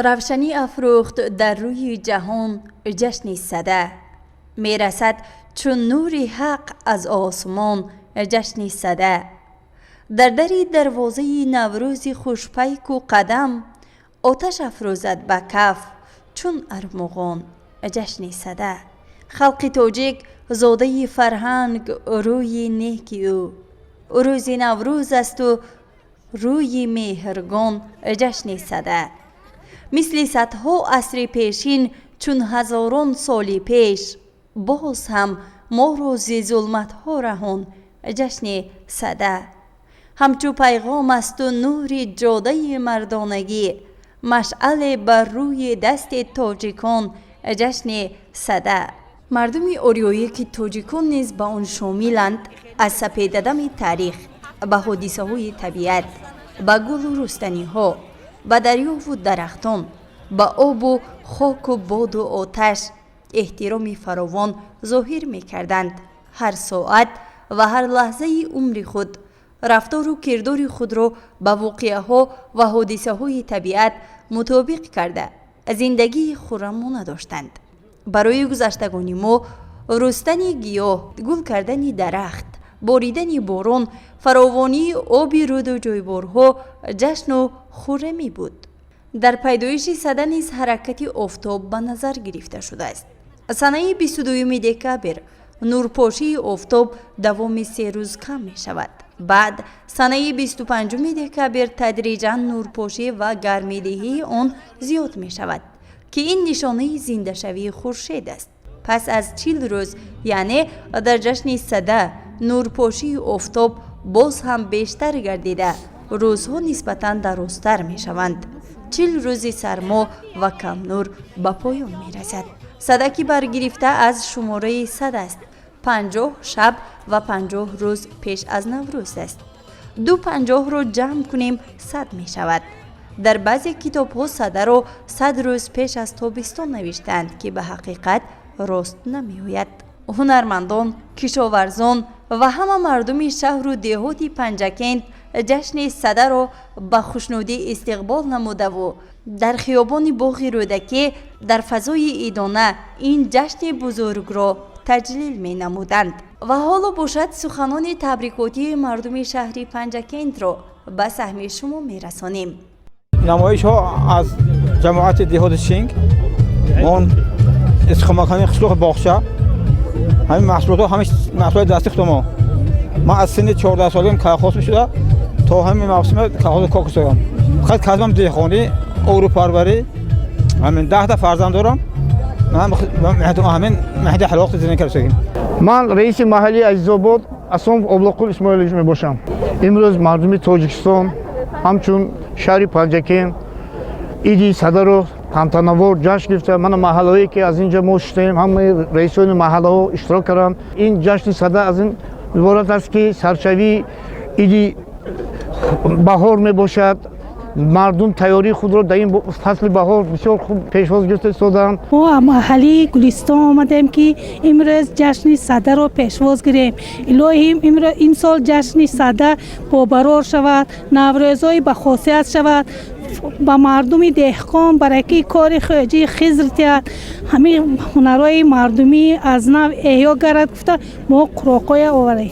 روشنی افروخت در روی جهان جشن صده، میرسد چون نور حق از آسمان جشن صده. در دری دروازه نوروز خوشپیک و قدم، آتش افروزد به کف چون ارمغان جشن صده. خلق تاجیک زاده فرهنگ روی نیکی او، روز نوروز است و روی مهرگان جشن صده. مثل صدها عصر پیشین چون هزاران سال پیش، باز هم ما را ز ظلمت ها رهان جشن صده. همچو پیغام است و نور جاده مردانگی، مشعل بر روی دست تاجیکان جشن صده. مردم آریایی که تاجیکان نیز به آن شاملند، از سپیددم تاریخ به حادثه های طبیعت، به گل و رستنی ها، به دریا و درختان، به آب و خاک و باد و آتش احترام فراوان ظاهر می کردند. هر ساعت و هر لحظه عمر خود رفتار و کردار خود را به واقعه ها و حادثه های طبیعت مطابق کرده زندگی خرم داشتند. برای گذشتگان ما رستن گیاه، گل کردن درخت، باریدن باران، فراوانی آب رود و جویبارها جشن و خرمی بود. در پیدایش صده نیز حرکت آفتاب به نظر گرفته شده است. سنه 22 دکبر نورپاشی آفتاب دوام 3 روز کم می شود. بعد سنه 25 دکبر تدریجاً نورپاشی و گرمیدهی آن زیاد می شود که این نشانه زنده شوی خورشید است. پس از 40 روز یعنی در جشن صده نورپاشی آفتاب باز هم بیشتر گردیده روزها نسبتاً درازتر می شوند. 40 روز سرما و کم نور به پایان می رسد. صده که برگرفته از شماره 100 است. 50 شب و 50 روز پیش از نوروز است. 250 رو جمع کنیم 100 می شود. در بعضی کتاب ها صده رو 100 روز پیش از تابستان نوشتند که به حقیقت راست نمی آید. هنرمندان، کشاورزان و همه مردم شهر و دهات پنجکند جشن صده را به خوشنودی استقبال نموده و در خیابان باغ رودکی در فضای ایدانه این جشن بزرگ را تجلیل می نمودند. و حالا باشد سخنان تبریکاتی مردم شهر پنجکند را به سهم شما می رسانیم. نمایش ها از جماعت دهات شینگ، اون استخدامخانه قشلوق باغچه، همین محصولات ها، همین محصولات دستی خودم. ما از سن 14 سالگیم کارخواست شده تا همین موسم کارخواست کاکو سایم. خود کسبم دهخانی، اورو پروری، همین 10 تا فرزند دارم. همین مهدی حلوقت زندگی کردیم. من رئیس محلی عزیزآباد اسام ابلاقول اسماعیلیویچ میباشم. امروز مردم تاجیکستان همچون شهر پنجکند ایدی صده رو تنتنوار جشن گرفته. من محلهایی که از اینجا ما شدیم همه رئیسان محله ها اشتراک کردند. این جشن صده از این عبارت است که سرشوی ایدی بهار میباشد. مردم تیاری خود را در این فصل بهار بسیار خوب پیشواز گرفته سودند. ما محلی گلستان آمدیم که امروز جشن صده را پیشواز گیریم. الهیم امروز این سال جشن صده پابرار شود، نوروزهای با خاصیت شود. با مردم دهقان برای که کار خیجی خزر تیاد همه هنرهای مردمی از نو احیا گرد گفته ما قراقای آوریم.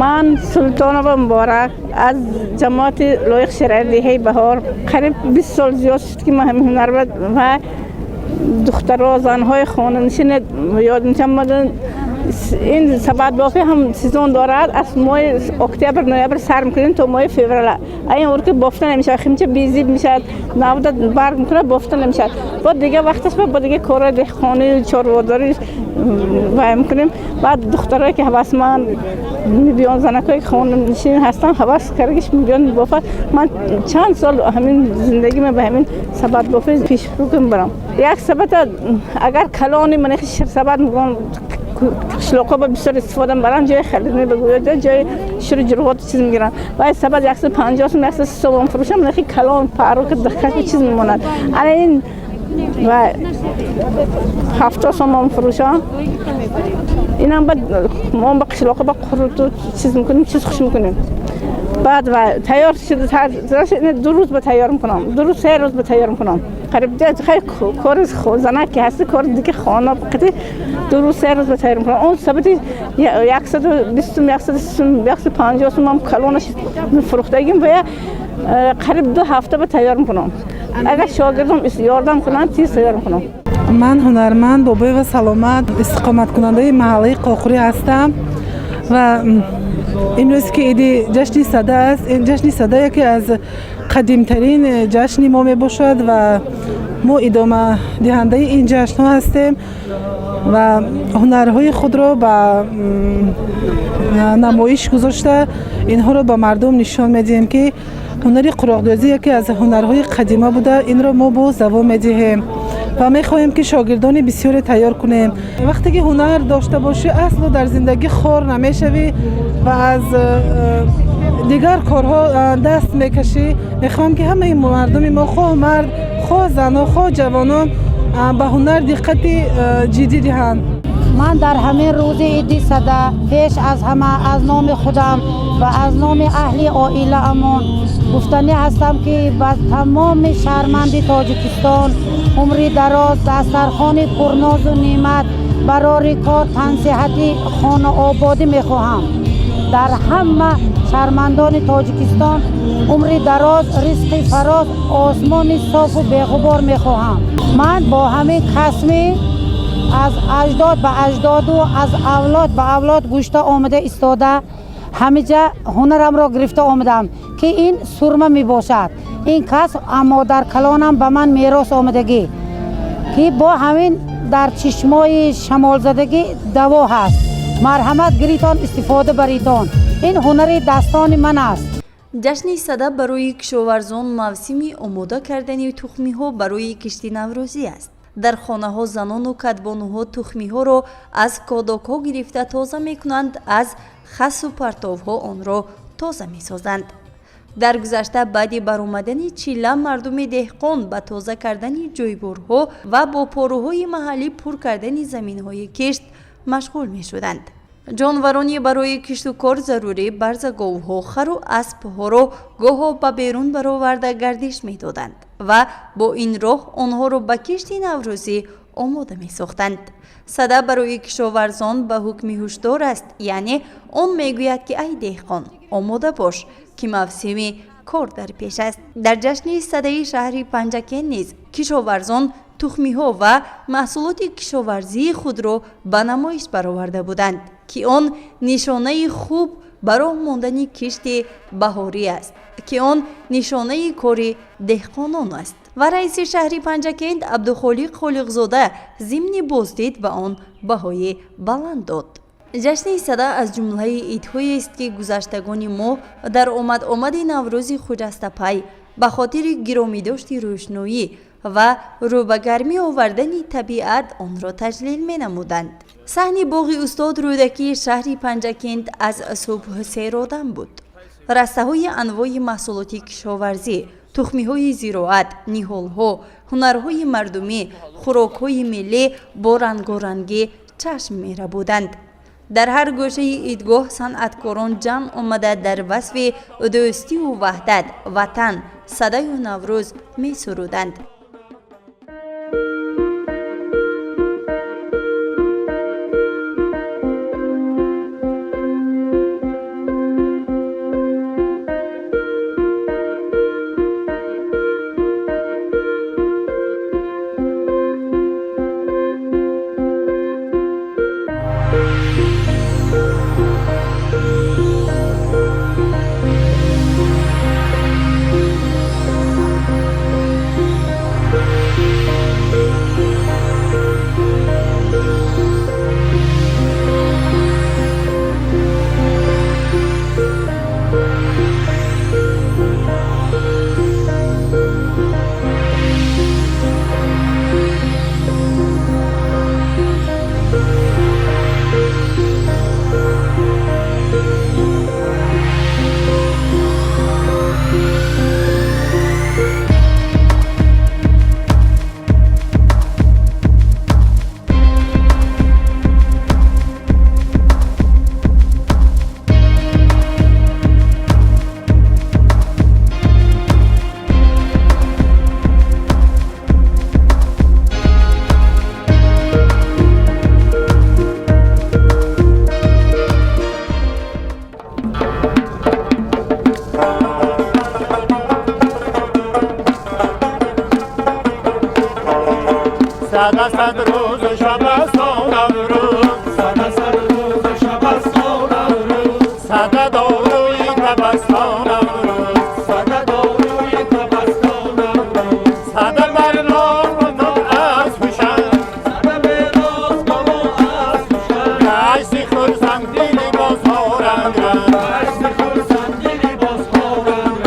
من سلطانова مبارک از جماعت لایق شهردهی بهار قریب 20 سال زیاد شد که من هنرمند و دخترها زنهای خانه نشین یاد میشم. این سبد بافی هم سیزن دارد، از ماه اکتبر نوامبر سر میکنیم تا ماه فوریه. این ورک بافته نمیشه، خیمچه بیزی میشه، نبود برگ میکنه بافته نمیشه. بعد دیگه وقتش با دیگه کار دهخانی چارواداری و میکنیم. بعد دخترایی که هوسمند میبیان زنکای خانه نشین هستن هوس کردگیش میبیان بافت. من چند سال همین زندگی من به همین سبد بافی پیش رو کنم برم. یک سبد اگر کلانی من سبد میگم شلوغا با بسیار استفاده می‌برن، جای خریدن بگوید جای شروع جروات چیز میگیرن. و سبد 150 سوم 130 سوم فروشم نخی کلان پارو که دقیق چیز میمونن. الان و 70 سوم فروشم. اینم بعد ما با شلوغا با قروت چیز میکنیم، چیز خوش میکنیم. بعد و تیار شده دو روز به تیار میکنم، 2 روز 3 روز به تیار میکنم. قریب خیلی کار زنک که هست، کار دیگه خانه بقیه 2 روز 3 روز به تیار میکنم. اون سبتی 120 150 سوم هم کلانش فروختگیم و قریب 2 هفته به تیار میکنم. اگر شاگردم یاردم کنن تیز تیار میکنم. من هنرمند بابای و سلامت استقامت کننده محله قاقوری هستم و امروز که ایدی جشن صده است. این جشن صده یکی از قدیمترین جشن ما می باشد و ما ادامه دهنده این جشن ها هستیم و هنرهای خود را به نمایش گذاشته اینها را به مردم نشان میدیم که هنری قراقدازی یکی از هنرهای قدیمه بوده. این را ما باز دوام میدهیم و میخواهیم که شاگردان بسیاری تیار کنیم. وقتی که هنر داشته باشی اصلا در زندگی خار نمیشوی و از دیگر کارها دست میکشی. میخوام که همه مردم ما، خواه مرد خواه زن خواه جوانان، به هنر دقت جدی دهند. من در همین روز عید صده پیش از همه از نام خودم و از نام اهل عائله امون گفتنی هستم که با تمام شهروند تاجیکستان عمری دراز، دسترخوان پرناز و نعمت برای کار تنصیحتی خانه آبادی میخواهم. در همه شهروندان تاجیکستان عمری دراز، رزق فراز، آسمان صاف و بی‌غبار میخواهم. من با همین قسمی از اجداد به اجداد و از اولاد به اولاد گوشته آمده استاده همه جا هنرم را گرفته آمدم که این سرمه می باشد. این کس اما در کلانم به من میراث آمدگی که با همین در چشمای شمال زدگی دوا هست. مرحمت گریتان استفاده بریتان. این هنر دستان من است. جشن صده برای کشاورزان موسمی آماده کردن تخمی ها برای کشتی نوروزی است. در خانه ها زنان و کدبانو ها تخمی ها را از کاداک ها گرفته تازه می کنند، از خس و پرتاو ها آن را تازه می سازند. در گذشته بعد برآمدن چیله مردم دهقان به تازه کردن جویبارها و با پاروهای محلی پر کردن زمین های کشت مشغول می شدند. جانورانی برای کشت و کار ضروری برز گاوها، خر و اسب ها را گاه به بیرون برآورده گردش می دادند و با این راه آنها را به کشتی نوروزی آماده می ساختند. صده برای کشاورزان به حکم هشدار است، یعنی آن می گوید که ای دهقان آماده باش که موسم کار در پیش است. در جشن صده شهری پنجکین نیز کشاورزان تخمی ها و محصولات کشاورزی خود را به نمایش برآورده بودند که آن نشانه خوب برای ماندن کشت بهاری است، که آن نشانه کار دهقانان است. و رئیس شهری پنجکین عبدالخالق خالقزاده ضمن بازدید به آن بهای بلند داد. جشن صده از جمله عیدهایی است که گذشتگان ما در آمد نوروز خجسته پی به خاطر گرامی داشت روشنایی و رو به گرمی آوردن طبیعت آن را تجلیل می نمودند. صحن باغ استاد رودکی شهری پنجکین از صبح سیرادن بود. رسته های انواع محصولات کشاورزی، تخمی های زراعت، نهال ها، هنرهای مردمی، خوراک های ملی با رنگارنگی چشم می بودند. در هر گوشه ایدگاه صنعتکاران جمع آمده در وصف دوستی و وحدت وطن صده و نوروز می سرودند. صد صد روز و شب است و نوروز صد صد روز و شب است و نوروز صد داروی تبستان نوروز صد داروی تبستان نوروز صد مردان و تو از خوشن صد مردان و تو از خوشن گشتی خورسم دیلی باز هارنگ گشتی خورسم دیلی باز هارنگ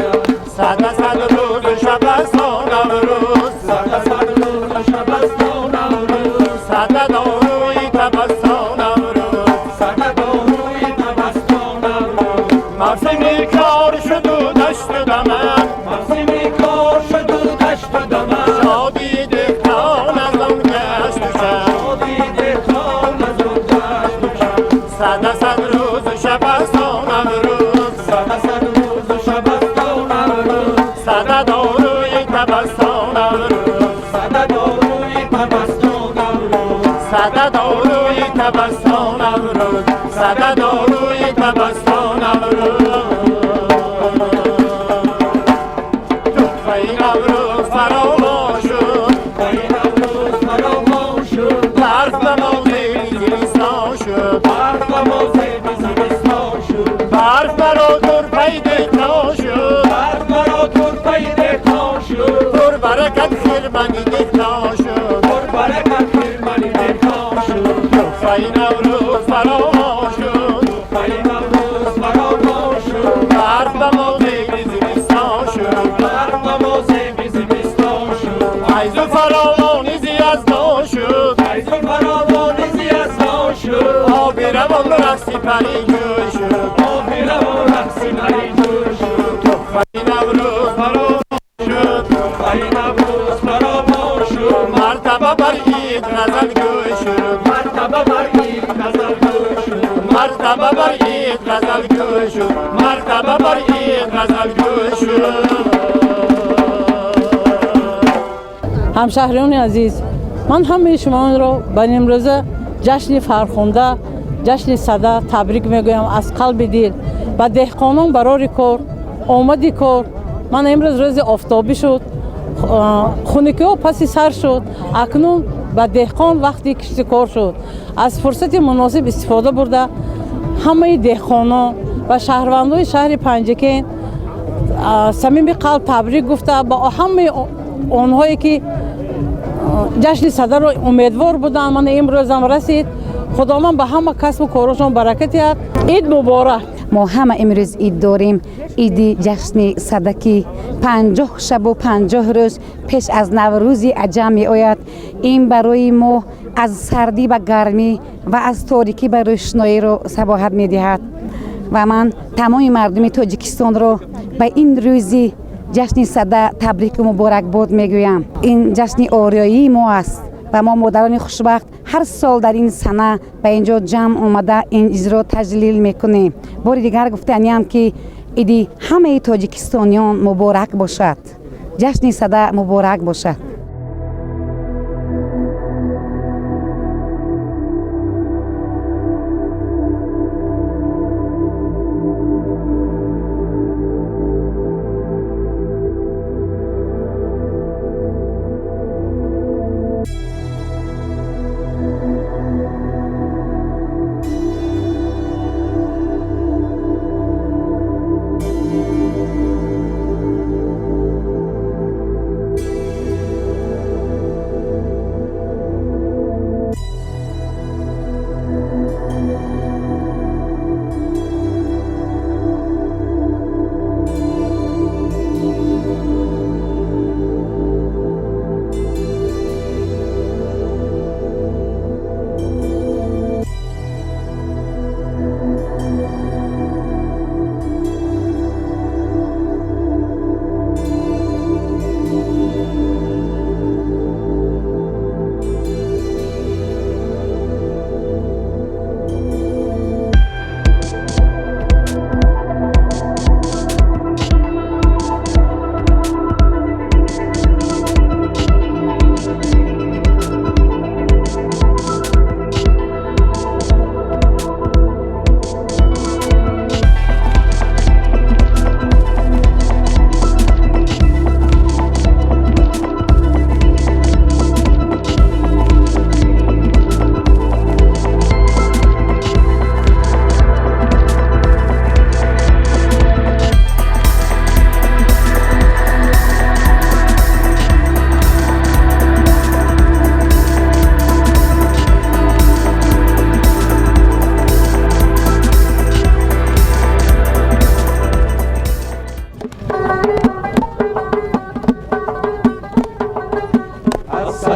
صد صد روز و شب است و نوروز صد صد روز و شب است و نوروز صد داروی تبستان نوروز صد داروی تبستان نوروز موسمی کار شد و دشت و دمن موسمی کار شد و دشت و دمن شادی دهقان از آن گشت و شب شادی دهقان از آن گشت و شب صد صد روز و شب است و نوروز صد صد روز و شب است و نوروز صد داروی تبستان نوروز صد داروی تبستان نوروز صد داروی تبستان نوروز صد داروی تبستان نوروز تحفه نوروز فراوان شد تحفه نوروز فراوان شد برف و موزه زمستان شد برف و موزه زمستان شد برف مرا ترپه دهقان شد برف مرا ترپه دهقان شد پر برکت خیرمنی دهقان شد پر برکت خیرمنی دهقان شد تحفه نوروز فراوان شد تحفه نوروز فراوان شد برف و موزه زمستان شد برف و موزه زمستان شد فیض و فراوانی زیزدان شد فیض و فراوانی زیزدان شد آبی روان رقصی پریجوی شد آبی روان رقصی پریجوی شد تحفه نوروز فراوان شد تحفه نوروز فراوان شد مرتبه بر عید غزل گوی شد مرتبه بر عید غزل گوی شد مرتبه بر عید غزل گوی شد مرتبه بر عید غزل گوی شد همشهریان عزیز، من همه شما را به امروز جشن فرخنده جشن صده تبریک میگویم از قلب دل. و دهقانان برای کار آمدی کار. من امروز روز آفتابی شد، خونگی ها پس سر شد، اکنون به دهقان وقتی کشت کار شد. از فرصت مناسب استفاده برده همه دهقانان و شهروندان شهر پنجکین صمیم قلب تبریک گفته با همه آنهایی که جشن صده را امیدوار بودن. من امروز هم رسید. خداوند به همه کسب و کارشان برکت دهد. عید مبارک. ما همه امروز عید داریم. عید جشن صده که 50 شب و 50 روز پیش از نوروز عجم می آید. این برای ما از سردی به گرمی و از تاریکی به روشنایی را صباحت می دهد. و من تمام مردم تاجیکستان را به این روزی جشن صده تبریک و مبارکباد میگویم. این جشن آریایی ما است و ما مادران خوشبخت هر سال در این سنه به اینجا جمع آمده این اجرا تجلیل میکنیم. بار دیگر گفتنیم که ایدی همه تاجیکستانیان مبارک باشد. جشن صده مبارک باشد.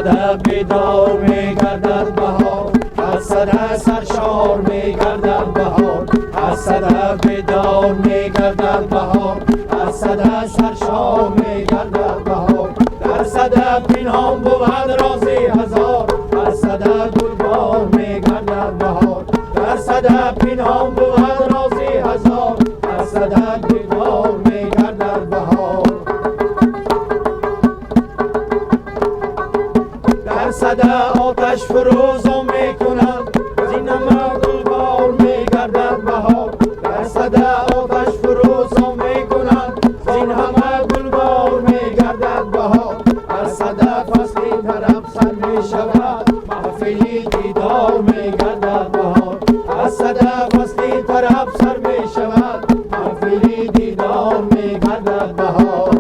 صدف بیدار میگردد بهار از صدف سرشار میگردد بهار از صدف بیدار میگردد بهار از صدف سرشار میگردد بهار در صدف پنهان بود رازی هزار از صدف گلبار میگردد بهار در صدف پنهان بود رازی هزار از صدف بیدار میگردد بهار در صدف آتش فروزان میکنند زین همه گلبار میگردد بهار در صدف آتش فروزان میکنند زین همه گلبار میگردد بهار از صدف فصلی طرف سر میشود محفلی دیدار میگردد بهار از صدف فصلی طرف سر میشود محفلی دیدار میگردد بهار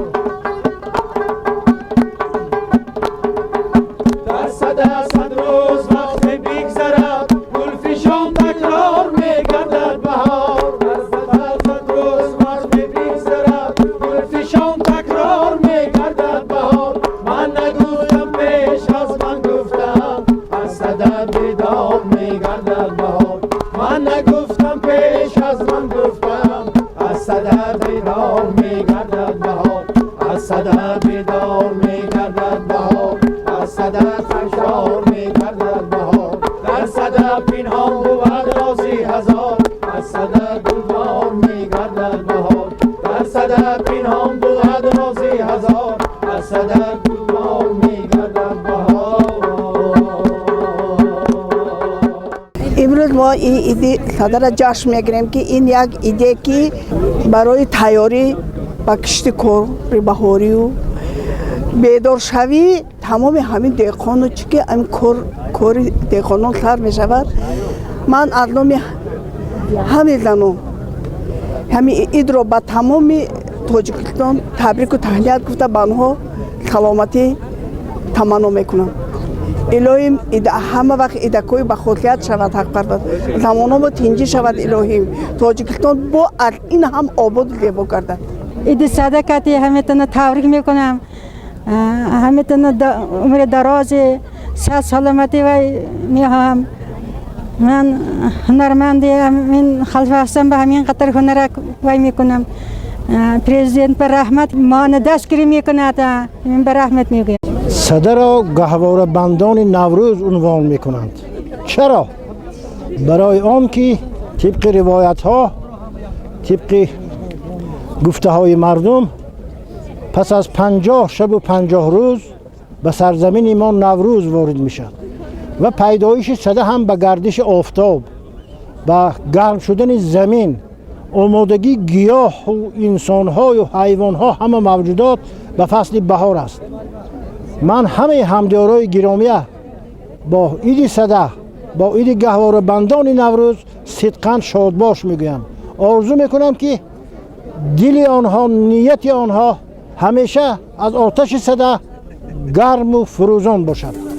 در صدف صد روز وقت بگذرد گلفشان تکرار میگردد بهار در صدف صد روز وقت بگذرد گلفشان تکرار میگردد بهار من نگفتم پیش از من گفتم از صدف بیدار میگردد بهار من نگفتم پیش از من گفتم از صدف بیدار میگردد بهار از صدف بیدار میگردد بهار از صدف سرشار میگردد بهار در صدف پنهان بود رازی هزار از صدف گلبار میگردد بهار در صدف پنهان بود رازی هزار از صدف گلبار میگردد بهار امروز ما این ایده صدر جشن میگیریم که این یک ایده که برای تیاری با کشت کاری بهاری و بیدار شوی تمام همین دهقان و چی که این کاری دهقانان سر می شود. من از نام همین زنان همین اید رو با تمام تاجیکستان تبریک و تهنیت گفته به آنها سلامتی تمنا میکنم. الهیم همه وقت ایدکوی به خودیت شود حق پرود زمانه با تینجی شود الهیم تاجیکستان با از این هم آباد زیبا گردد. عید صدقاتی همتون تبریک میکنم همتون عمر دراز صحت سلامتی و میخواهم. من هنرمندی من خلف هستم به همین قطر هنر وای میکنم. پرزیدنت به رحمت ما دستگیری میکند من به رحمت میگویم. صدر را گهواره بندان نوروز عنوان میکنند. چرا؟ برای آن که طبق روایت ها طبق گفته های مردم پس از 50 شب و 50 روز به سرزمین ما نوروز وارد میشد و پیدایش صده هم به گردش آفتاب و گرم شدن زمین آمادگی گیاه و انسان ها و حیوان ها همه موجودات به فصل بهار است. من همه همدیارای گرامیه با عید صده با عید گهواره بندان نوروز صدقاً شادباش میگویم. آرزو میکنم که دل آنها نیت آنها همیشه از آتش صده گرم و فروزان باشد.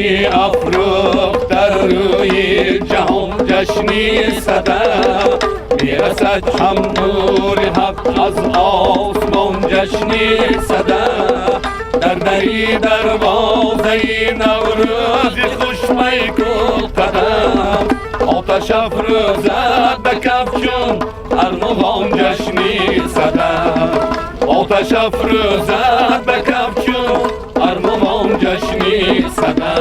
نوری افروخت در روی جهان جشنی صدا میرسد هم نور حق از آسمان جشنی صدا در دری دروازه نوروز خوش میکن قدم آتش افروزد به کفچون ارمغان جشنی صدا آتش افروزد به کفچون ارمغان جشنی صدا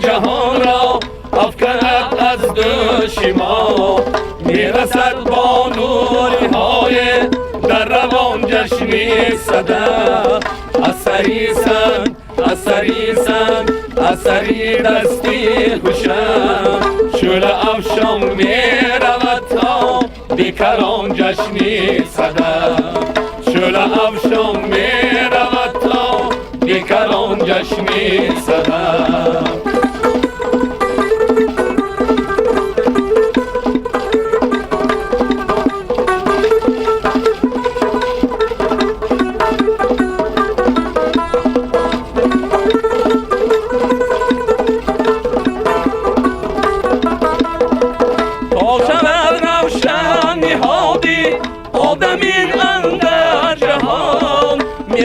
جهان را افکند از دوش ما میرسد با نوری های در روان جشنی صدا از سری دستی خوشم شعله افشان میرود تا بیکران جشنی صدا شعله افشان میرود تا بیکران جشنی صدا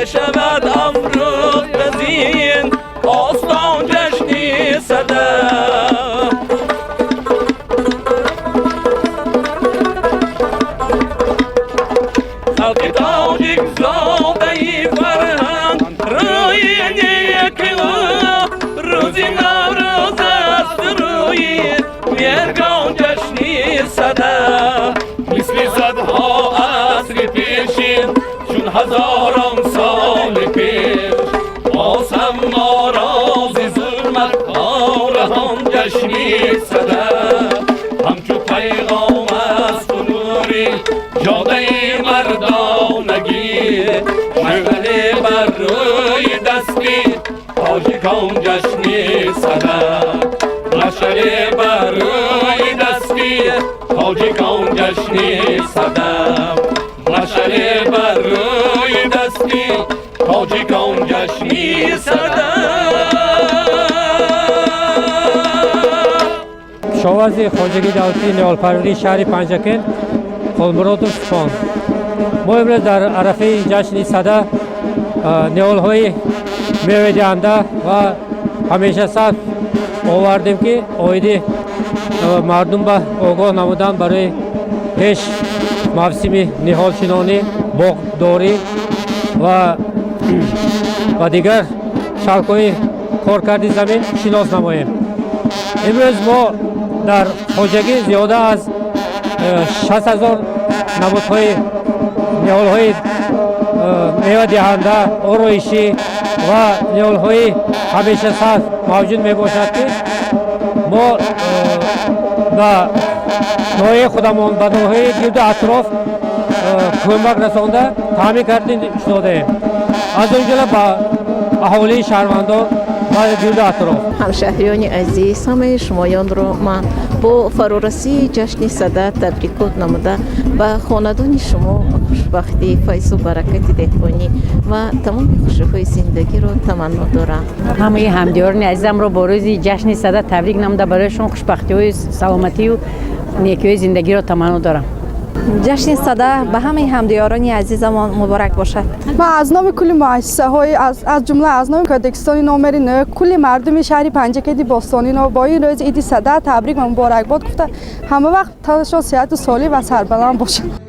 شود افروخت بزین آستان جشنی صدا خلق تاجیک زاده فرهنگ روی نیک روزی نوروز است روی میرگان جشنی صدا مثل صدها عصر پیشین چون هزاران سال پیش بازم ما راز ظلمت آرهان جشنی صدا همچو پیغام است و نوری جاده مردانگی شعله بر روی دستی تاجیکان جشنی صدا مشعله بر روی دستی تاجیکان جشنی صدا مشعله بر روی دستی تاجیکان جشنی صدا شاوز خواجگی دولتی نئالپروری شهر پنجکن خودمراد و شفان ما امروز در عرفه جشن صدا نئال‌های میوه دهنده و همیشه صرف آوردیم که آیدی مردم به آگاه نمودن برای پیش موسم نهال چینانی باغداری و دیگر شاخه‌های کارکرد زمین شناس نماییم. امروز ما در خواجگی زیاده از 60,000 نمودهای نهال‌های میوه دهنده آرایشی و نهال‌های همیشه صرف موجود میباشد که ما به نوع خودمان به نوع گرد اطراف کمک رسانده تعمیر کردن شده از اونجا با اهالی شهروندان و گرد اطراف همشهریان عزیز همه شمایان رو من با فرارسی جشن صدا تبریکات نموده و خاندان شما خوشبختی فیض و برکت دهقانی و تمام خوشی‌های زندگی رو تمنا دارم. همه همدیاران عزیزم رو با روز جشن صدا تبریک نموده برایشون خوشبختی و سلامتی و نیکی زندگی رو تمنا دارم. جشن صدا به همه همدیاران عزیزمان مبارک باشد. من از نام کل مؤسسه های از جمله از نام کادکستان نامر 9 کل مردم شهر پنجکدی باستانی نو با این روز عید صدا تبریک و مبارکباد گفته همه وقت تاشون صحت و سالی و سربلند باشد.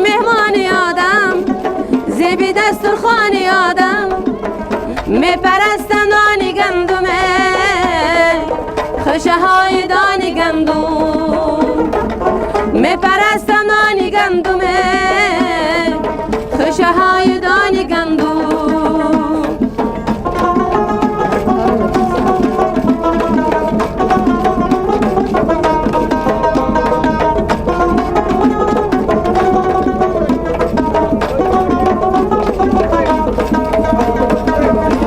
مهمان آدم زیبی دسترخوان آدم میپرستم دانی گندمه خوشه های دانی گندم میپرستم دانی گندمه خوشه های دانی گندم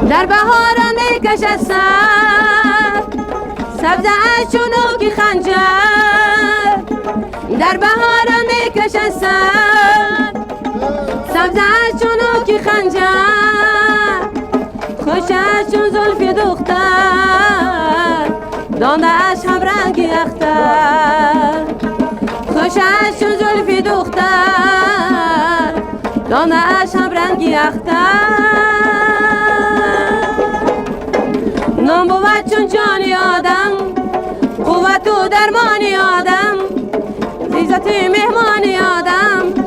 در بهاران میکشد سر سبزه از چونوکی خنجر در بهاران میکشد سر سبزه از چونوکی خنجر خوش از چون زلفی دختر دانده از هم رنگی اختر خوش از چون زلفی دختر دانده از هم رنگی اختر نام بود چون جانی آدم قوت و درمانی آدم عزت مهمانی آدم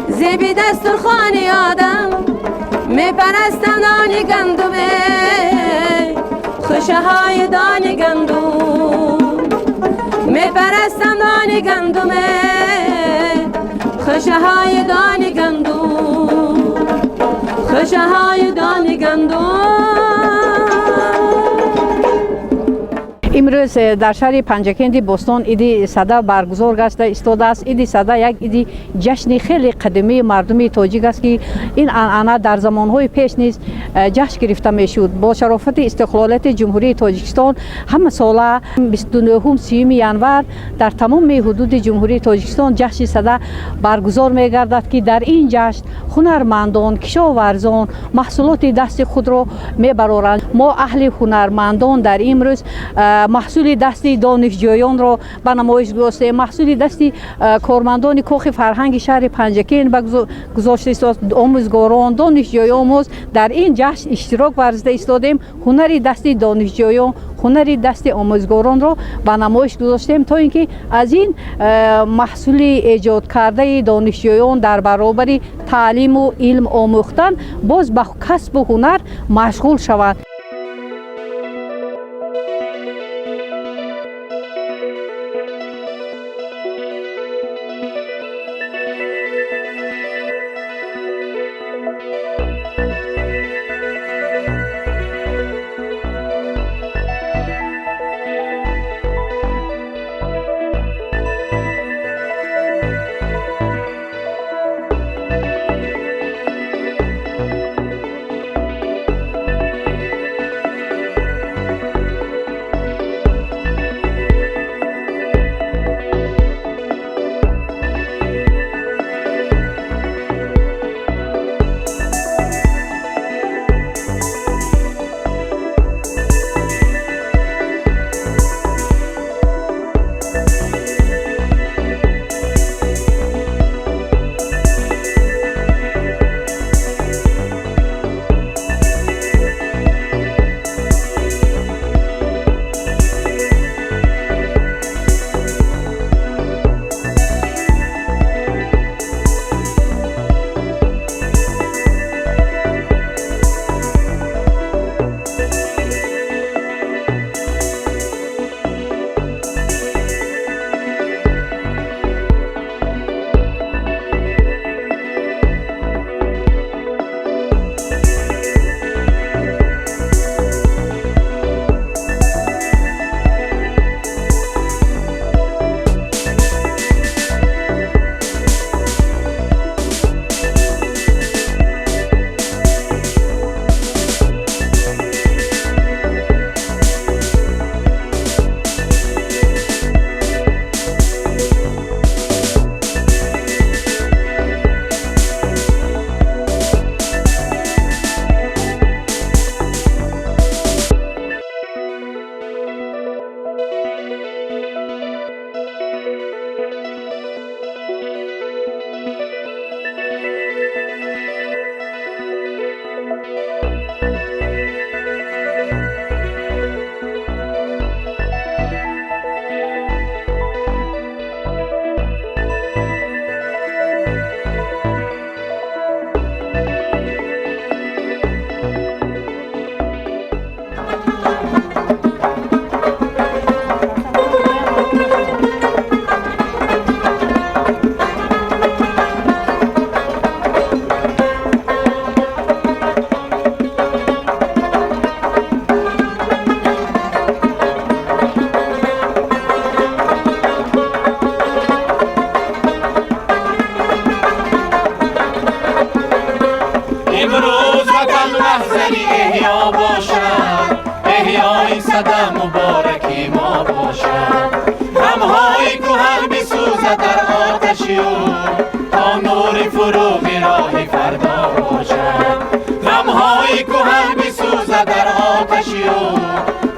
زیبی دسترخوانی آدم میپرستم دانی گندمه خوشه های دانی گندم میپرستم دانی گندمه خوشه های دانی گندم خوشه های دانی گندم امروز در شهر پنجکندی بوستان ایدی صدا برگزار گشته ایستاده است. ایدی صدا یک ایدی جشن خیلی قدیمی مردمی تاجیک است که این عنعنه در زمانهای پیش نیز جشن گرفته میشد. با شرافت استقلالیت جمهوری تاجیکستان همه ساله 29 30 ینور در تمام حدود جمهوری تاجیکستان جشن صدا برگزار میگردد که در این جشن هنرمندان، کشاورزان محصولات دست خود را میبرند. ما اهل هنرمندان در امروز محصول دستی دانشجویان را به نمایش گذاشتیم. محصول دستی کارمندان کاخ فرهنگ شهر پنجکین به گذاشته است. آموزگاران دانشجویان در این جشن اشتراک ورزیده ایستادیم. هنری دستی دانشجویان، هنری دستی آموزگاران را به نمایش گذاشتیم تا اینکه از این محصول ایجاد کرده دانشجویان در برابر تعلیم و علم آموختن باز به کسب و هنر مشغول شوند. باشد احیای صدا مبارکی ما باشد غمهای کهن بسوزد در آتشی او تا نور فروغ راه فردا باشد غمهای کهن بسوزد در آتشی او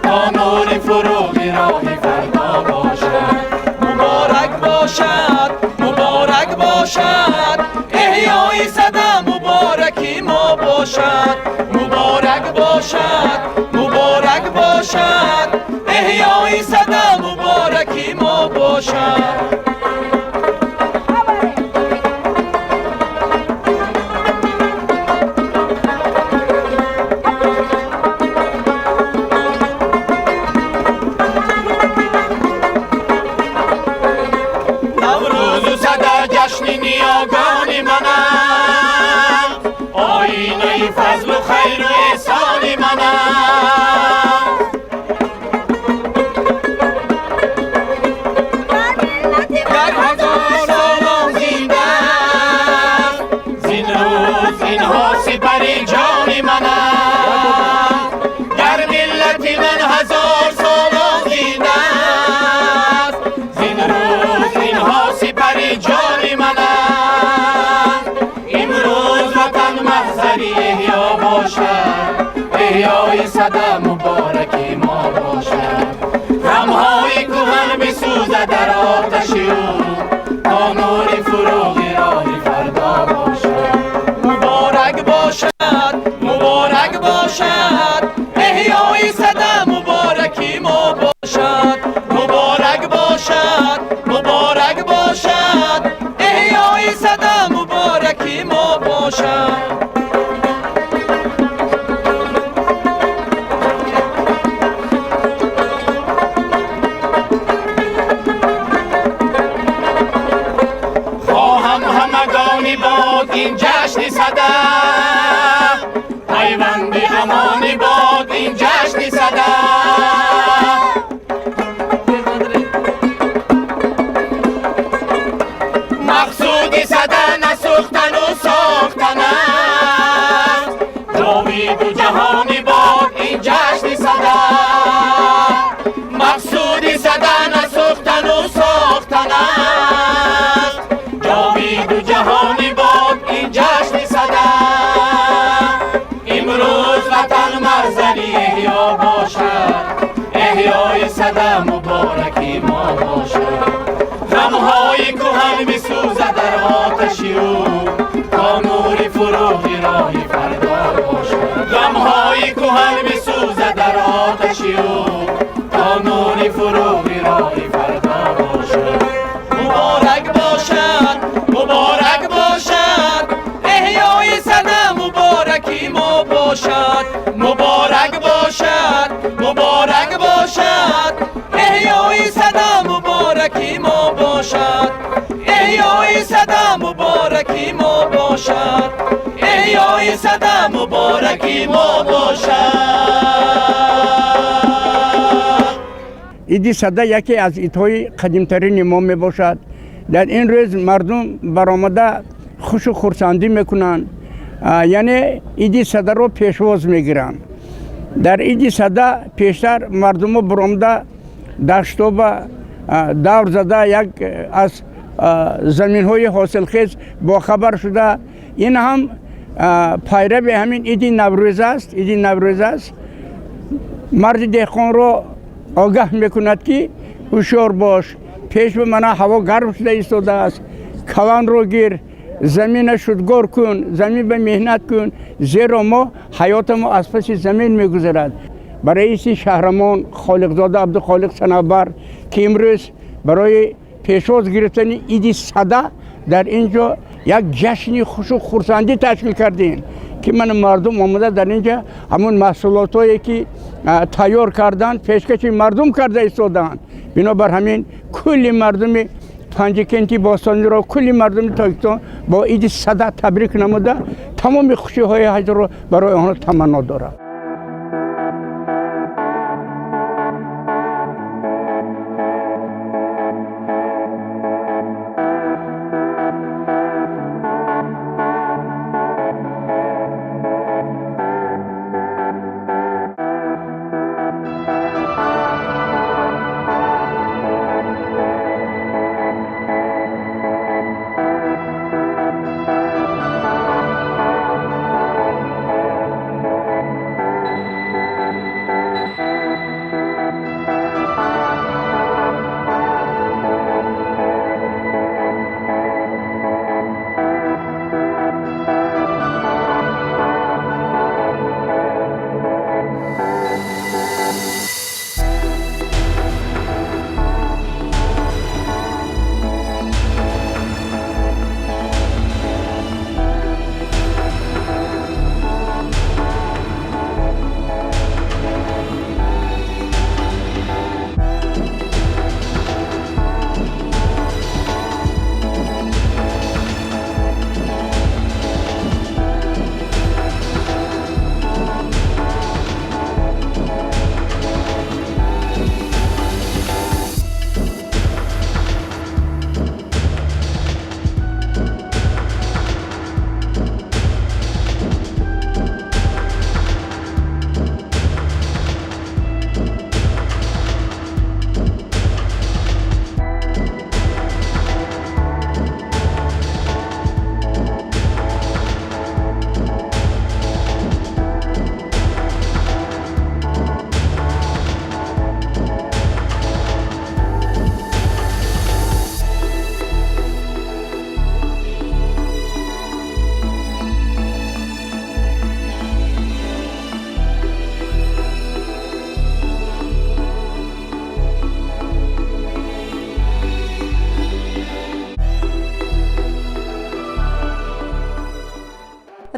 تا نور فروغ راه فردا باشد مبارک باشد مبارک باشد احیای صدا مبارکی ما باشد مبارک باشد مبارک باشد احیای صدا مبارکی ما باشد نیاگان منم آینه فضل و خیر و احسان منم در هزار سالان زنده زین روز اینها سپری جان منم در ملت من هزار سالان زنده زین روز اینها سپری جان احیای صدا مبارکی ما باشد غمهای کهن بسوزد در آتشی او تا نور فروغ راه فردا باشد مبارک باشد مبارک باشد احیای صدا مبارکی ما باشد مبارک باشد مبارک باشد احیای صدا مبارکی ما باشد باد این جشن صدا پیوند امانی باد این جشن صدا مقصود صدا نسوختن و ساختن است جاوید و جهانی باد این جشن صدا مقصود صدا نسوختن و ساختن است جاوید و جهانی باد این جشن صدا امروز وطن مرزنی احیا باشد احیای صدا مبارکی ما باشد غمهای کهن بسوزد در آتشی او تا نور فروغ راه فردا باشد غمهای کهن بسوزد در آتشی او تا نور فروغ راه فردا باشد مبارک باشد مبارک باشد احیای صدا مبارکی ما باشد مبارک باشد مبارک باشد احیای صدا مبارکی ما باشد احیای صدا مبارکی ما باشد احیای صدا مبارکی ما باشد ایدی صدا یکی از ایدهای قدیمترین ما می باشد در این روز مردم برآمده خوش و خرسندی میکنند یعنی ایدی صدا رو پیشواز میگیرن در ایدی صدا پیشتر مردم برآمده دشت و دور زده یک از زمین های حاصل خیز با خبر شده این هم پیرو به همین ایدی نوروز است ایدی نوروز است مرد دهقان رو آگاه میکند که هوشیار باش پیش به من هوا گرم شده ایستاده است کلان رو گیر زمین شدگار کن زمین به مهنت کن زیرا ما حیات ما از پس زمین میگذرد برای ایسی شهرمان خالقزاده عبدالخالق صنعتبر که امروز برای پیشواز گرفتن ایدی صدا در اینجا یک جشنی خوش و خرسندی تشکیل کردین که من مردم آمده در اینجا همون محصولاتایی که تیار کردن پیشکش مردم کرده ایستادن بنابر همین کلی مردم پنجکنتی باستانی را کلی مردم تاجیکستان با ایدی صدا تبریک نموده تمام خوشی های حج را برای آنها تمنا دارم.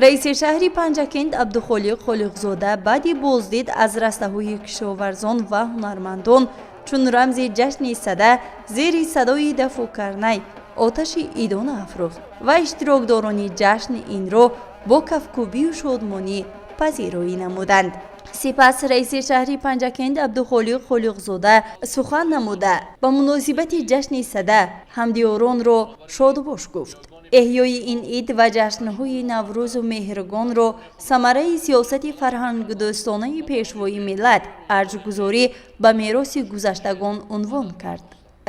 رئیس شهری پنجکند عبدالخالق خالقزاده بعدی بازدید از رسته‌های کشاورزان و هنرمندان چون رمز جشن سده زیر صدای دف و کرنه آتش ایدان افروخت و اشتراکداران جشن این را با کفکوبی و شادمانی پذیرایی نمودند. سپس رئیس شهری پنجکند عبدالخالق خالقزاده سخن نموده با مناسبت جشن سده همدیاران را شادباش گفت. احیای این عید و جشن‌های نوروز و مهرگان را ثمره سیاست فرهنگ دوستانه پیشوای ملت ارزش‌گذاری به میراث گذشتگان عنوان کرد.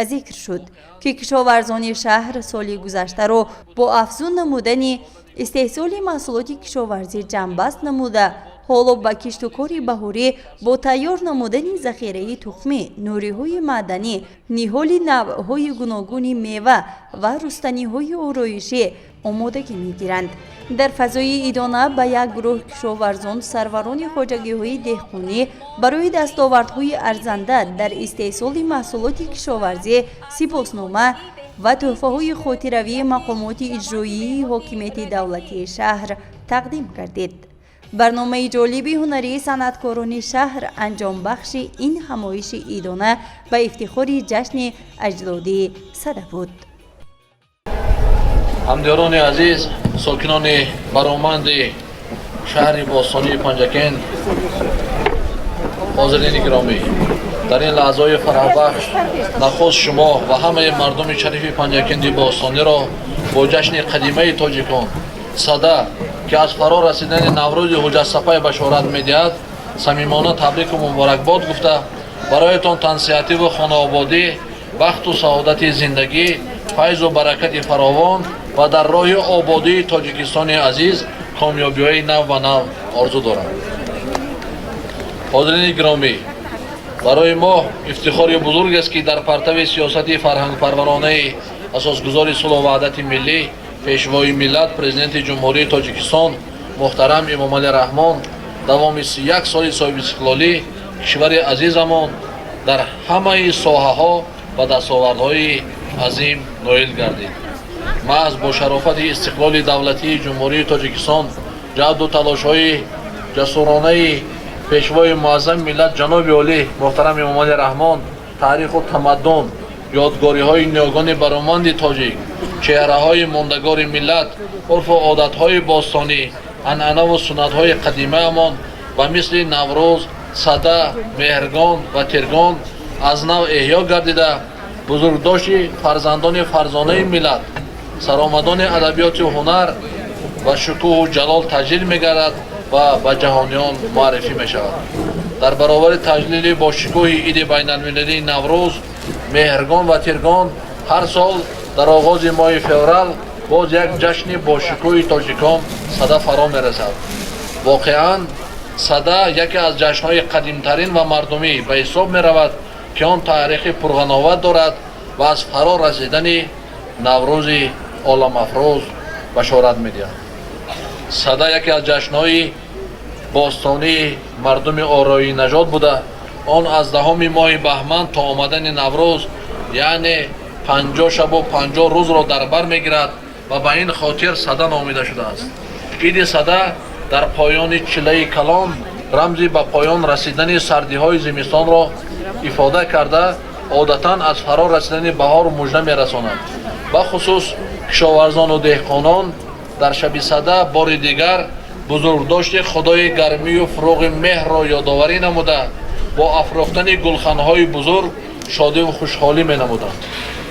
ذکر شد که کشاورزان شهر سال گذشته را با افزون نمودن استحصال محصولات کشاورزی جنبست نموده حالا با کشت و کار بهاری با تیار نمودن ذخیره تخمی، نوری‌های معدنی، نهال نوع‌های گوناگون میوه و رستنی‌های آرایشی آمادگی می‌گیرند. در فضای ایدانه به یک گروه کشاورزان سروران خواجگی‌های دهقانی برای دستاوردهای ارزنده در استحصال محصولات کشاورزی سپاسنامه و تحفه‌های خاطروی مقامات اجرایی حاکمیت دولتی شهر تقدیم کردید. برنامه جالبی هنری صنعتکاران شهر انجام بخش این همایش ایدانه به افتخار جشن اجدادی سده بود. همدیاران عزیز، ساکنان برآمند شهر باستانی پنجکند، حاضرین گرامی، در این لحظه‌های فرحبخش نخست شما و همه مردم شریف پنجکند باستانی را با جشن قدیمه تاجیکان سده که از فرا رسیدن نوروز حجت‌سپاه بشارت می‌دهد صمیمانه تبریک و مبارکباد گفته برایتان تنصیحاتی و خانه‌آبادی، بخت و سعادت زندگی، فیض و برکت فراوان و در راه آبادی تاجیکستان عزیز کامیابی‌های نو و نو آرزو دارم. حاضرین گرامی، برای ما افتخار بزرگ است که در پرتو سیاست فرهنگ پرورانه اساسگذار صلح و وحدت ملی پیشوای ملت پرزیدنت جمهوری تاجیکستان محترم امامعلی رحمان دوام 31 سال صاحب استقلالی کشور عزیزمان در همه ساحه‌ها و دستاوردهای عظیم نایل گردید. محض با شرافت استقلال دولتی جمهوری تاجیکستان جهد و تلاش‌های جسورانه پیشوای معظم ملت جناب عالی محترم امامعلی رحمان تاریخ و تمدن، یادگاری‌های نیاگان برآمند تاجیک، چهره‌های ماندگار ملت، عرف و عادت‌های باستانی، عنعنه و سنت‌های قدیمه‌مان و مثل نوروز، سده، مهرگان و تیرگان از نو احیا گردیده بزرگداشت فرزندان فرزانه ملت، سرآمدان ادبیات و هنر و شکوه و جلال تجلیل می‌گردد و به جهانیان معرفی می‌شود. در برابر تجلیل با شکوه عید بین‌المللی نوروز، مهرگان و تیرگان هر سال در آغاز ماه فوریه باز یک جشن با شکوه تاجیکان سده فرا می‌رسد. واقعاً سده یکی از جشن‌های قدیم‌ترین و مردمی به حساب می‌رود که آن تاریخ پرغناوت دارد و از فرا رسیدن نوروز عالم افروز بشارت می‌دهد. سده یکی از جشن‌های باستانی مردم آرایی نژاد بوده. آن از 10 ماه بهمن تا آمدن نوروز یعنی 50 شب و 50 روز را در بر می‌گیرد و به این خاطر سده نامیده شده است. عید سده در پایان چله کلان رمزی به پایان رسیدن سردی‌های زمستان را ifade کرده عادتاً از فرا رسیدن بهار مژده می‌رساند. به خصوص کشاورزان و دهقانان در شب سده بار دیگر بزرگداشت خدای گرمی و فروغ مهر را یادآوری نموده با افروختن گلخانه‌های بزرگ شادی و خوشحالی می‌نمودند.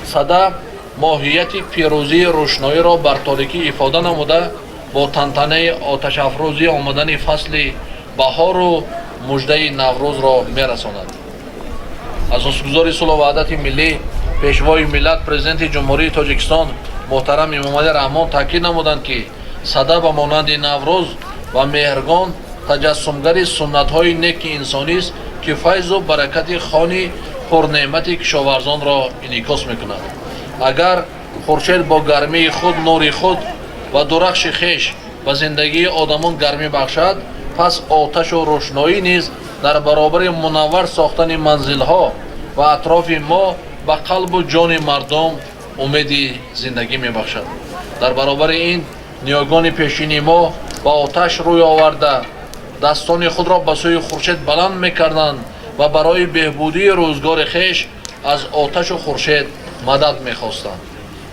سده ماهیت پیروزی روشنایی را بر تاریکی ifade نموده با تنتنه آتش افروزی آمدن فصل بهار و مژده نوروز را می‌رساند. اساسگذار صلح و وحدت ملی پیشوای ملت پرزیدنت جمهوری تاجیکستان محترم امامعلی رحمان تاکید نمودند که سده به مانند نوروز و مهرگان تجسمگر سنت‌های نیک انسانی است که فیض و برکت خوانی پرنعمت کشاورزان را انعکاس می‌کند. اگر خورشید با گرمی خود نور خود و درخش خویش به زندگی آدمان گرمی بخشد، پس آتش و روشنایی نیز در برابر منور ساختن منزل‌ها و اطراف ما به قلب و جان مردم امید زندگی می‌بخشد. در برابر این نیاگان پیشین ما ба оташ рӯй оварда дастони худро ба сӯи хуршед баланд мекарданд ва барои беҳбудии рӯзгори хеш аз оташу хуршед мадад мехостанд.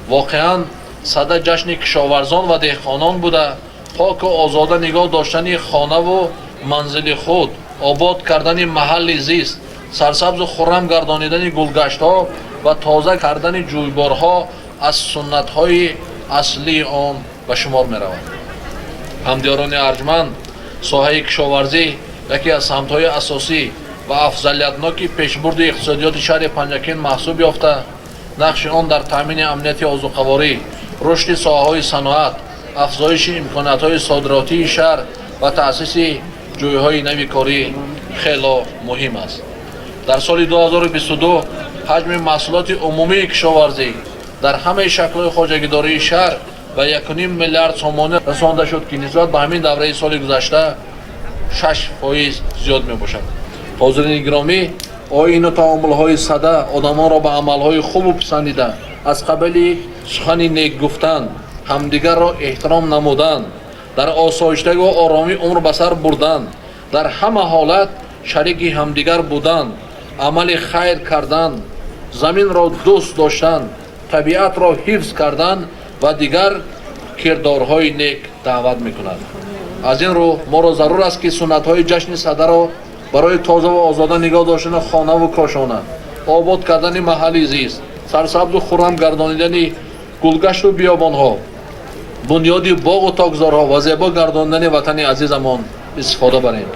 воқеан сада ҷашни кишоварзон ва деҳқонон буда поку озода нигоҳ доштани хонаву манзили худ, обод кардани маҳалли зист, сарсабзу хуррам гардонидани гулгаштҳо ва тоза кардани ҷӯйборҳо аз суннатҳои аслии он ба шумор меравад. ҳамдиёрони арҷманд, соҳаи кишоварзӣ яке аз самтҳои асосӣ ва афзалиятноки пешбурди иқтисодиёти шаҳри Панҷакент маҳсуб ёфта, нақши он дар таъмини амнияти озуқаворӣ, рушди соҳаҳои саноат, афзоиши имкониятҳои содиротии шаҳр ва таъсиси ҷойҳои нави корӣ хело муҳим аст. дар соли 2022 ҳаҷми маҳсулоти умумии кишоварзӣ дар ҳамаи шаклҳои хоҷагидории шаҳр ба 1.5 миллиард сомона расонда шуд, ки нисбат ба ҳамин давраи соли гузашта 6% зиёд мебошад. ҳозирини гиромӣ, оину таомулҳои сада одамонро ба амалҳои хубу писандида, аз қабили сухани нек гуфтан, ҳамдигарро эҳтиром намудан, дар осоиштагу оромӣ умр ба сар бурдан, дар ҳама ҳолат шарики ҳамдигар будан, амали хайр кардан, заминро дӯст доштан, табиатро ҳифз кардан ва дигар кирдорҳои нек даъват мекунад. аз ин рӯ моро зарур аст ки суннатҳои ҷашни садаро барои тозаву озода нигоҳ доштани хонаву кошона, обод кардани маҳалли зист, сарсабзу хуррам гардонидани гулгашту биёбонҳо, бунёди боғу токзорҳо ва зебо гардонидани ватани азизамон истифода барем.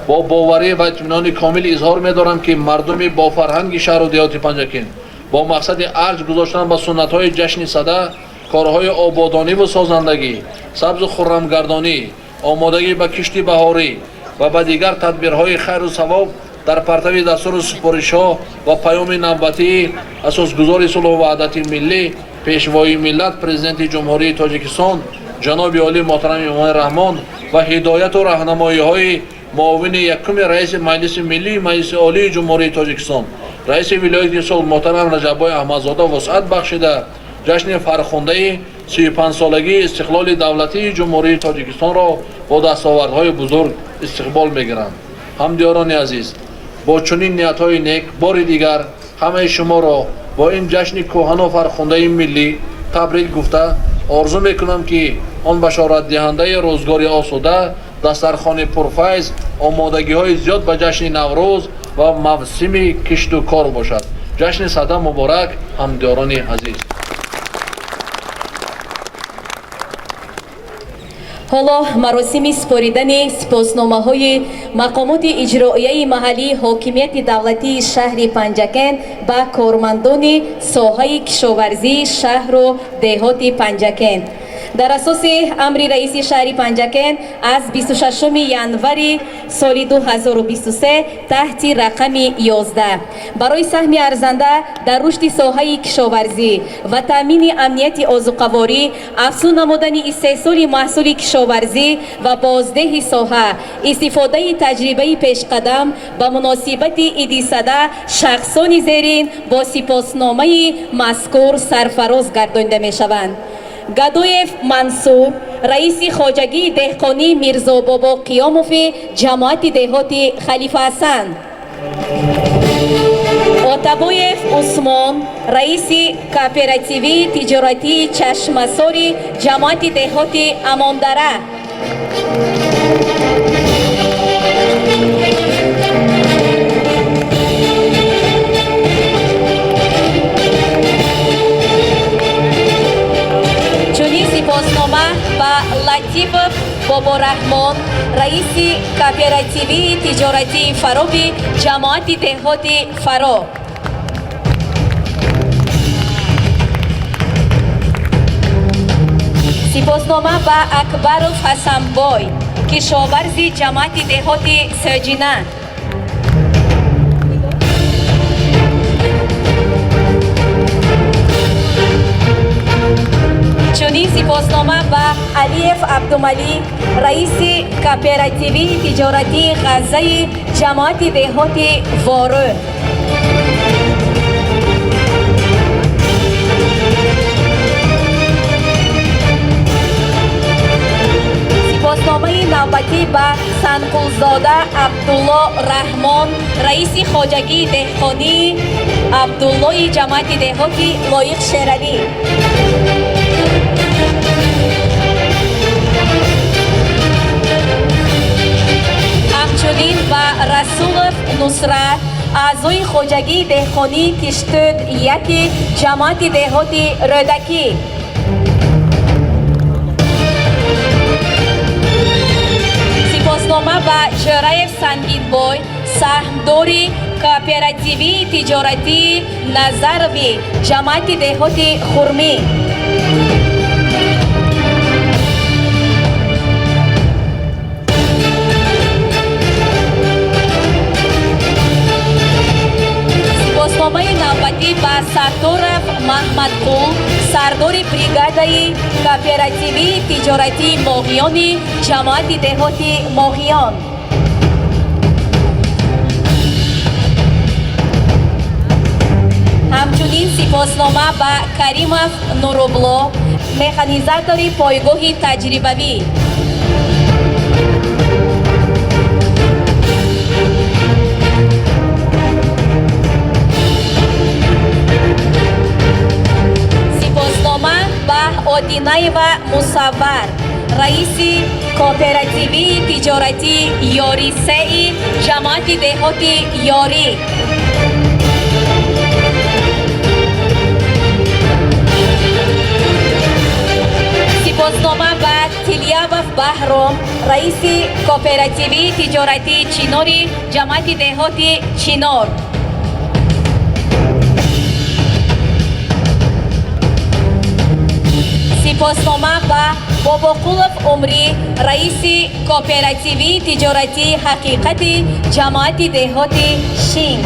бо боварӣ ва итминони комил изҳор медорам, ки мардуми бофарҳанги шаҳру деҳоти Панҷакент бо мақсади арҷ гузоштан ба суннатҳои ҷашни сада, корҳои ободониву созандагӣ, сабзу хуррамгардонӣ, омодагӣ ба кишти баҳорӣ ва ба дигар тадбирҳои хайру савоб дар партави дастуру супоришҳо ва паёми навбатии асосгузори сулҳу ваҳдати миллӣ, пешвои миллат Президенти Ҷумҳурии Тоҷикистон ҷаноби олӣ моҳтарами Эмомони Раҳмон ва ҳидояту раҳнамоиҳои муовини якуми раиси Маҷлиси Миллии Маҷлиси Олии Ҷумҳурии Тоҷикистон, раиси вилояти Сулҳ моҳтарам Раҷаббой Аҳмадзода вусъат бахшида, ҷашни фархундаи 35-солагии истиқлоли давлатии Ҷумҳурии Тоҷикистонро бо дастовардҳои бузург истиқбол мегиранд. ҳамдиёрони азиз, бо чунин ниятҳои нек бори дигар ҳамаи шуморо бо ин ҷашни кӯҳану фархундаи миллӣ табрик гуфта, орзу мекунам, ки он башоратдиҳандаи рӯзгори осуда, дастархони пурфайз, омодагиҳои зиёд ба ҷашни Наврӯз ва мавсими кишту кор бошад. ҷашни сада муборак, ҳамдиёрони азиз. ҳоло маросими супоридани сипосномаҳои мақомоти иҷроияи маҳаллии ҳокимияти давлатии шаҳри Панҷакент ба кормандони соҳаи кишоварзии шаҳру деҳоти Панҷакент. дар асоси амри раиси шаҳри Панҷакент аз 26 январи соли 2023 таҳти рақами 11 барои саҳми арзанда дар рушди соҳаи кишоварзӣ ва таъмини амнияти озуқаворӣ, афзун намудани истеҳсоли маҳсули кишоварзӣ ва боздеҳи соҳа, истифодаи таҷрибаи пешқадам ба муносибати Иди Сада шахсони зерин бо сипосномаи мазкур сарфароз гардонида мешаванд. Гадоев Мансур, раиси хоҷагии деҳқонии Мирзобобо Қиёмови ҷамоати деҳоти Халифа Ҳасан. Отабоев Усмон, раиси кооперативии тиҷоратии Чашмасори ҷамоати деҳоти Амондара. сипоснома ба Латипов Бобораҳмон, раиси кооперативии тиҷоратии Фароби ҷамоати деҳоти Фаро. сипоснома ба Акбаров Ҳасанбой, кишоварзи ҷамоати деҳоти Сӯҷина. чунин сипоснома ба Алиев Абдумалик, раиси кооперативии тиҷоратии ғаззаи ҷамоати деҳоти Ворӯ. سپاسنامه نوبتی به سنگلزاده عبدالله رحمان رئیس خواجگی دهقانی عبدالله جماعت دهاتی لایق شیرانی. همچنین به رسولف نصرت اعضای خواجگی دهقانی تشتد یکی جماعت دهاتی رودکی. سپاسنامه به جرایف سنگینبای سهمداری کооперативی تجارتی نظروی جماعت دهاتی خرمی. سپاسنامه نوبتی به سردارف محمدقول سرداری بریگادای کооперативی تجارتی ماهیانی جماعت دهاتی ماهیان. همچنین سپاسنامه به کریمов نوروبلو مکانیزاتوری پایگاهی تجربوی. سپاسنامه به آدینایوا مصور رئیس کооперативی تجارتی یاری سعی جماعت دهاتی یاری. سپاسنامه به تلیابف بهرام رئیس کооперативی تجارتی چیناری جماعت دهاتی چینار. سپاسنامه به باباقولف عمری رئیس کооперативی تجارتی حقیقتی جماعت دهاتی شین.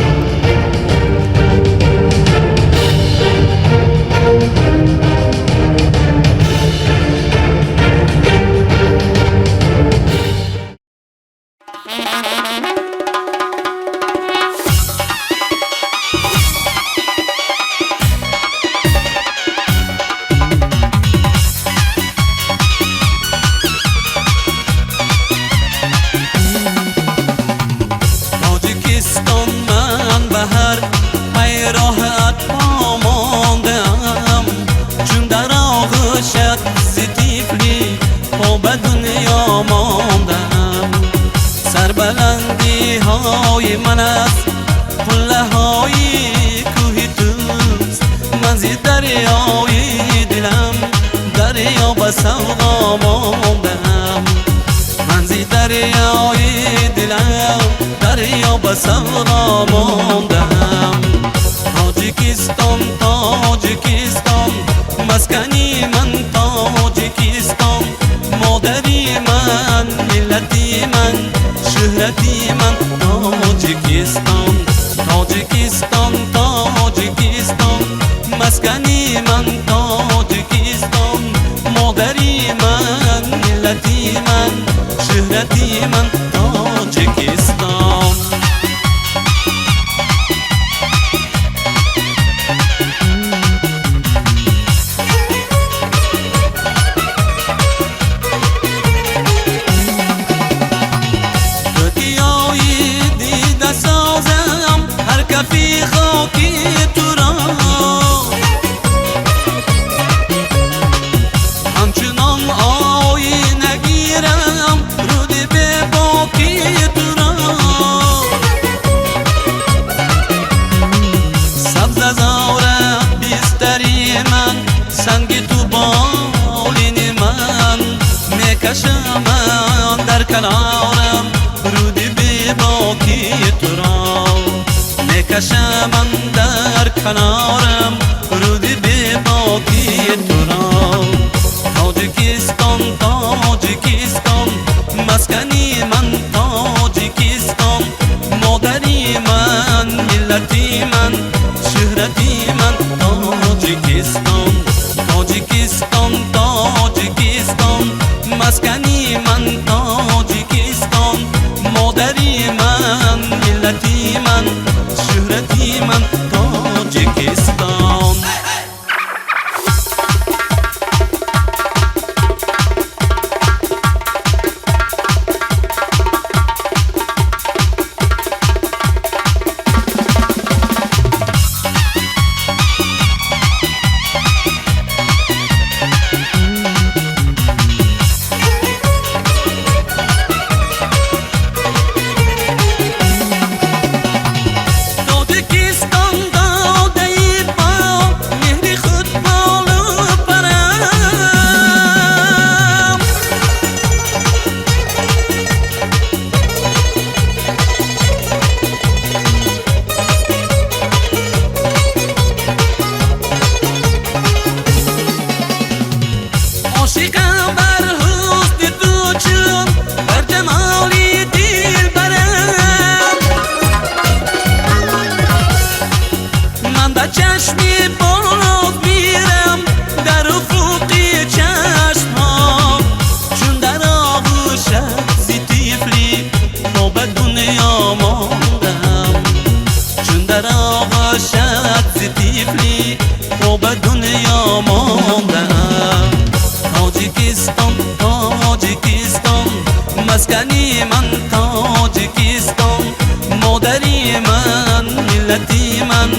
ملتی من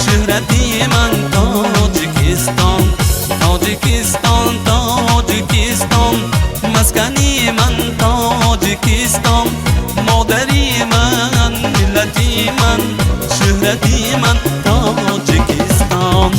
شهرتی من تاجیکستان تاجیکستان تاجیکستان مسکنی من تاجیکستان مادری من ملتی من شهرتی من تاجیکستان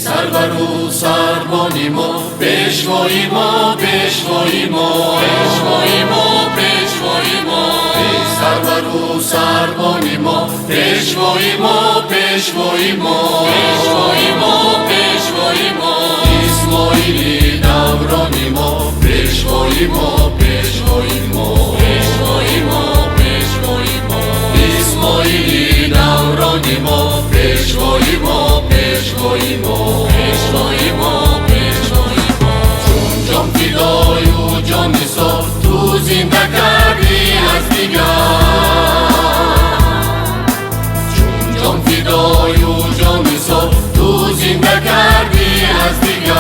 سرورو سربانی ما پیشوایی ما پیشوایی ما پیشوایی ما پیشوایی ما سرورو سربانی ما پیشوایی ما پیشوایی ما پیشوایی ما پیشوایی ما اسماعیلی دورانی ما پیشوایی ما پیشوایی ما پیشوایی ما پیشوایی ما اسماعیلی دورانی ما پیشوایی ما پیشوایی ما پیشوایی ما پیشوایی ما چون جان فدای و جان نثار تو زنده کردی از دیگر چون جان فدای و جان نثار تو زنده کردی از دیگر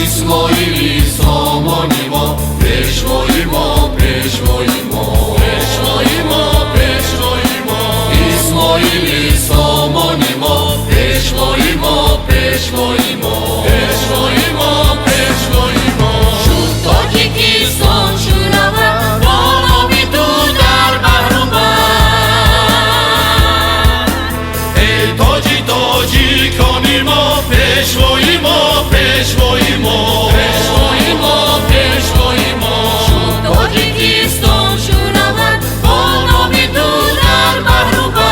اسماعیلی سامانی ما پیشوایی ما پیشوایی ما پیشوایی ما پیشوایی ما اسماعیلی سامانی ما پیشوایی ما پیشوایی ما پیشوایی ما پیشوایی ما شد تاجیکستان شورود با نامی تو در بحر و بر ای تاجی تاجیکانی ما پیشوایی ما پیشوایی ما پیشوایی ما پیشوایی ما شد تاجیکستان شورود با نامی تو در بحر و بر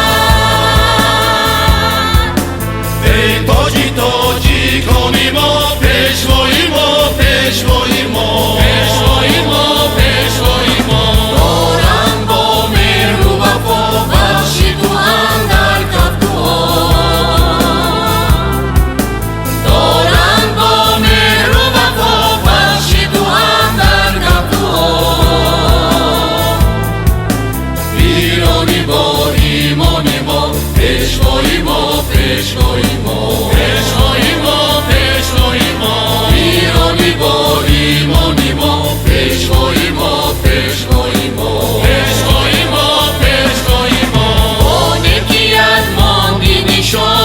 ای تاجی تاجیکانی ما پیشوایی ما پیشوایی ما پیشوایی ما پیشوایی ما دارم با مهر و وفا بخشی تو اندر کف دعا دارم با مهر و وفا بخشی تو اندر کف دعا ایرانی با ایمان ما پیشوایی ما پیشوایی ما پیشوایی ما پیشوایی ما ایرانی با ایمان ما پیشوایی ما پیشوایی ما پیشوایی ما پیشوایی ما با نکیت ماندی نشان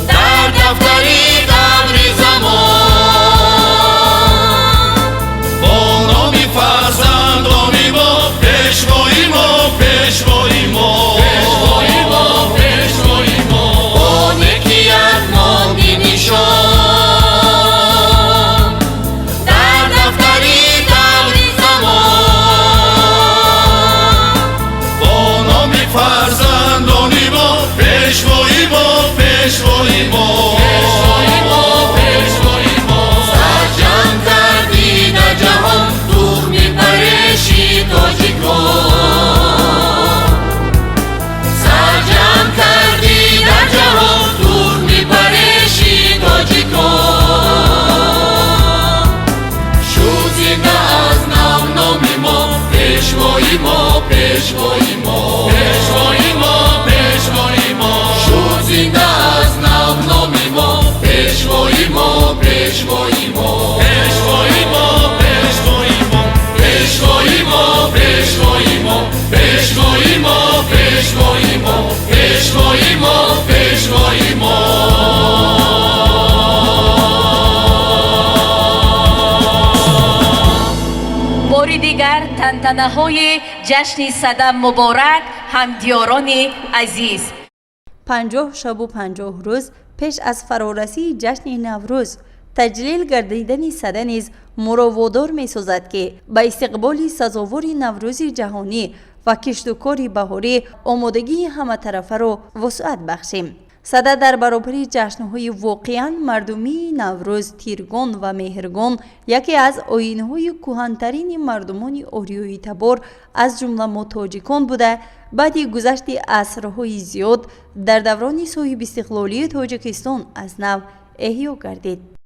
در دفتری دور زمان با نامی فرزندانی ما پیشوایی ما پیشوایی ما پیشوایی ما پیشوایی ما با نکیت ماندی نشان در دفتری دور زمان با نامی فرزندانی ما پیشوایی ما پیشوایی ما پیشوایی ما پیشوایی ما سرجم کردی در جهان تخم پریشی تاجیکان سرجم کردی در جهان تخم پریشی تاجیکان شد زنده از نام نامی ما پیشوایی ما پیشوایی ما پیشوایی ما پیشوایی ما شد زنده از نام نامی ما پیشوایی ما پیشوایی ما پیشوایی ما پیشوایی ما پیشوایی ما پیشوایی ما پیشوایی ما پیشوایی ما پیشوایی ما پیشوایی ما باری دیگر تنتنه‌های جشن صده مبارک همدیاران عزیز 50 شب و 50 روز پیش از فرارسی جشن نوروز تجلیل گردیدن صده نیز مروادار می سازد که به استقبال سزاوار نوروز جهانی و کشت و کار بهاری آمادگی همه طرفه را وسعت بخشیم. سده در برابر جشن‌های واقعاً مردمی نوروز تیرگون و مهرگون یکی از آیین‌های کهن‌ترین مردمان آریایی تبار از جمله ما تاجیکان بوده، بعد گذشت عصرهای زیاد در دوران صاحب استقلالی تاجیکستان از نو احیا گردید.